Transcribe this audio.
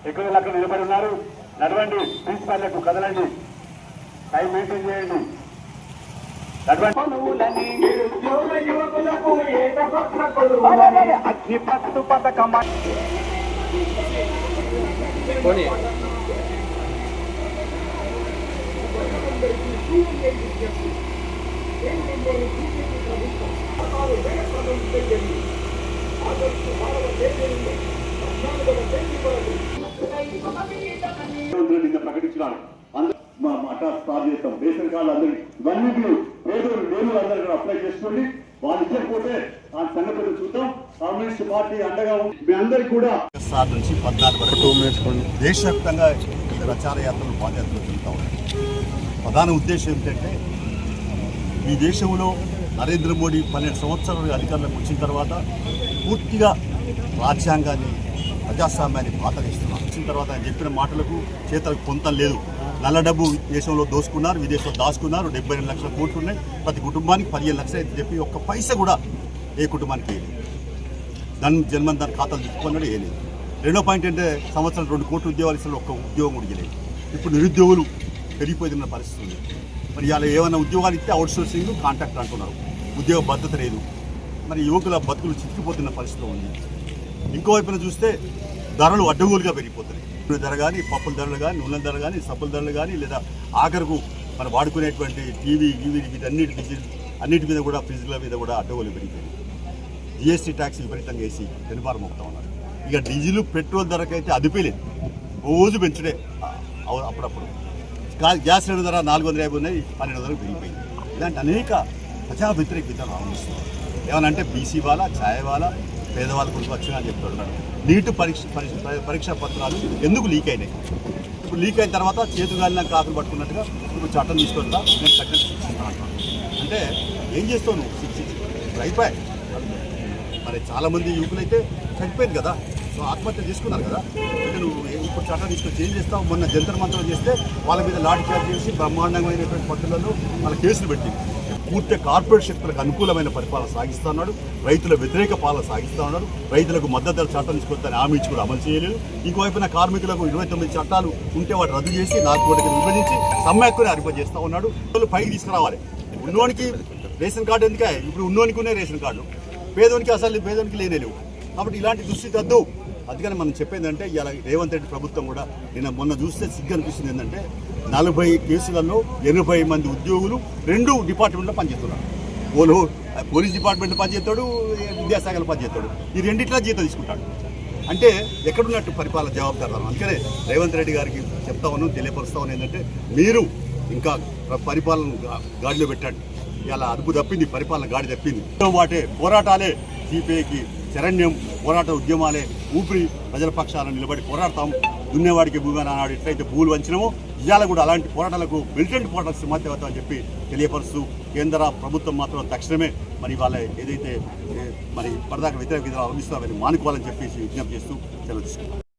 ఎక్కువ అక్కడ నిలబడి ఉన్నారు. నడవండి, ప్రిన్సిపాల్లకు కదలండి, టైం మెయింటైన్ చేయండి. అగ్నిపత్తు పథకం ప్రకటించినాను. స్టార్ట్ చేస్తాం. రేషన్ కార్డు అందరికీ ఇవన్నీ పేదలు లేని అందరూ కూడా అప్లై చేసుకోండి. వాళ్ళు ఇచ్చకపోతే ఆ సంగతులు చూద్దాం. కమ్యూనిస్ట్ పార్టీ అండగా ఉంది మీ అందరికీ కూడా. నుంచి 14 వరకు దేశవ్యాప్తంగా ప్రచార యాత్రలు పాదయాత్రలు జరుగుతూ ఉన్నాయి. ప్రధాన ఉద్దేశం ఏమిటంటే ఈ దేశంలో నరేంద్ర మోడీ 12 సంవత్సరాలు అధికారంలోకి వచ్చిన తర్వాత పూర్తిగా రాజ్యాంగాన్ని ప్రజాస్వామ్యాన్ని పాతగిస్తున్నారు. వచ్చిన తర్వాత ఆయన చెప్పిన మాటలకు చేతలకు పొంతం లేదు. నల్ల డబ్బు దేశంలో దోసుకున్నారు, విదేశంలో దాచుకున్నారు. 72 లక్షల కోట్లు ఉన్నాయి. ప్రతి కుటుంబానికి 15 లక్షలు అయితే చెప్పి ఒక్క పైసా కూడా ఏ కుటుంబానికి వేయలేదు. జన్మన్ దాని ఖాతాలు తిప్పుకున్నాడు, వేయలేదు. రెండో పాయింట్ అంటే సంవత్సరం 2 కోట్ల ఉద్యోగాలు ఇస్తారు, ఒక్క ఉద్యోగం కూడా ఇవ్వలేదు. ఇప్పుడు నిరుద్యోగులు పెరిగిపోతున్న పరిస్థితి ఉంది. మరి ఇలా ఏమైనా ఉద్యోగాలు ఇస్తే అవుట్సోర్సింగ్ కాంట్రాక్ట్ అంటున్నారు. ఉద్యోగ భద్రత లేదు. మరి యువకుల బతుకులు చిక్కిపోతున్న పరిస్థితి ఉంది. ఇంకోవైపున చూస్తే ధరలు అడ్డగోలుగా పెరిగిపోతున్నాయి. ధర కానీ, పప్పుల ధరలు కానీ, నూనెల ధర కానీ, సబ్బుల ధరలు కానీ, లేదా ఆఖరుకు మనం వాడుకునేటువంటి టీవీ అన్నిటి మీద కూడా ఫ్రిడ్జ్ల మీద కూడా అడ్డగోలు పెరిగిపోయింది. జిఎస్టీ ట్యాక్స్ విపరీతంగా వేసి వెనుబారం మోపుతా ఉన్నారు. ఇక డీజిల్ పెట్రోల్ ధరకైతే అదిపేలేదు, రోజు పెంచుడే. అప్పుడప్పుడు గ్యాస్ సిలిండర్ ధర 450 ఉన్నాయి, 1200 పెరిగిపోయింది. ఇలాంటి అనేక ప్రజా వ్యతిరేక విధానాలు ఆలోచిస్తున్నారు. ఏమనంటే బీసీ వాళ్ళ, ఛాయ్ వాళ్ళ, పేదవాళ్ళ గురించి వచ్చినా అని చెప్తున్నాడు. నీటు పరీక్షా పత్రాలు ఎందుకు లీక్ అయినాయి? ఇప్పుడు లీక్ అయిన తర్వాత చేతుగాలిన కాకులు పట్టుకున్నట్టుగా ఇప్పుడు చట్టం తీసుకొస్తా, నేను చట్టం శిక్షిస్తాను అంటాను. అంటే ఏం చేస్తావు నువ్వు? ఇప్పుడు అయిపోయాయి. మరి చాలామంది యువకులైతే చనిపోయింది కదా, సో ఆత్మహత్య చేసుకున్నారు కదా. అంటే నువ్వు ఇప్పుడు చట్టం తీసుకొచ్చి ఏం చేస్తావు? మొన్న జంతర్ మంత్రం చేస్తే వాళ్ళ మీద లాఠీ చార్జ్ చేసి బ్రహ్మాండమైనటువంటి పట్టులలో వాళ్ళ కేసులు పెట్టింది. పూర్తి కార్పొరేట్ శక్తులకు అనుకూలమైన పరిపాలన సాగిస్తున్నాడు. రైతుల వ్యతిరేక పాలన సాగిస్తూ ఉన్నాడు. రైతులకు మద్దతు ధర చట్టం తీసుకొస్తాను హామీ ఇచ్చి కూడా అమలు చేయలేదు. ఇంకోవైపున కార్మికులకు 29 చట్టాలు ఉంటే వాటి రద్దు చేసి 4 కోట్లకి విభజించి సమ్మె హక్కుని అరిపజేస్తూ ఉన్నాడు. పైకి తీసుకురావాలి. ఉన్నోనికి రేషన్ కార్డు ఎందుకే? ఇప్పుడు ఉన్నోనికి ఉన్నాయి రేషన్ కార్డు, పేదోనికి అసలు పేదోనికి లేనేలేవు. కాబట్టి ఇలాంటి దుస్థితి వద్దు. అందుకని మనం చెప్పేందంటే ఇలా రేవంత్ రెడ్డి ప్రభుత్వం కూడా నిన్న మొన్న చూస్తే సిగ్గు అనిపిస్తుంది. ఏంటంటే 40 కేసులలో 80 మంది ఉద్యోగులు 2 డిపార్ట్మెంట్లో పనిచేస్తున్నారు. పోలీస్ డిపార్ట్మెంట్లో పనిచేస్తాడు, విద్యాశాఖలో పనిచేస్తాడు. ఈ రెండిట్లా జీతం తీసుకుంటాడు. అంటే ఎక్కడున్నట్టు పరిపాలన జవాబుదారు. అందుకనే రేవంత్ రెడ్డి గారికి చెప్తా ఉన్నాం, తెలియపరుస్తా ఉన్నాం. ఏంటంటే మీరు ఇంకా పరిపాలన గాడిలో పెట్టండి. ఇలా అదుపు తప్పింది, పరిపాలన గాడి తప్పింది. వాటే పోరాటాలే సిపిఐకి శరణ్యం, పోరాట ఉద్యమాలే ఊపిరి. ప్రజల పక్షాలను నిలబడి పోరాడతాం. దున్నేవాడికి భూమి నాడు ఎట్లయితే భూములు వంచినమో ఇవాళ కూడా అలాంటి పోరాటాలకు మిలిటెంట్ పోరాటాలకు సిద్ధమవుతా అవుతామని చెప్పి తెలియపరుస్తూ కేంద్ర ప్రభుత్వం మాత్రం తక్షణమే మరి వాళ్ళ ఏదైతే మరి పరదాక వ్యతిరేక విధానాలు అవలంబిస్తామని మానుకోవాలని చెప్పేసి విజ్ఞప్తి చేస్తూ సెలవు తీసుకుంటాం.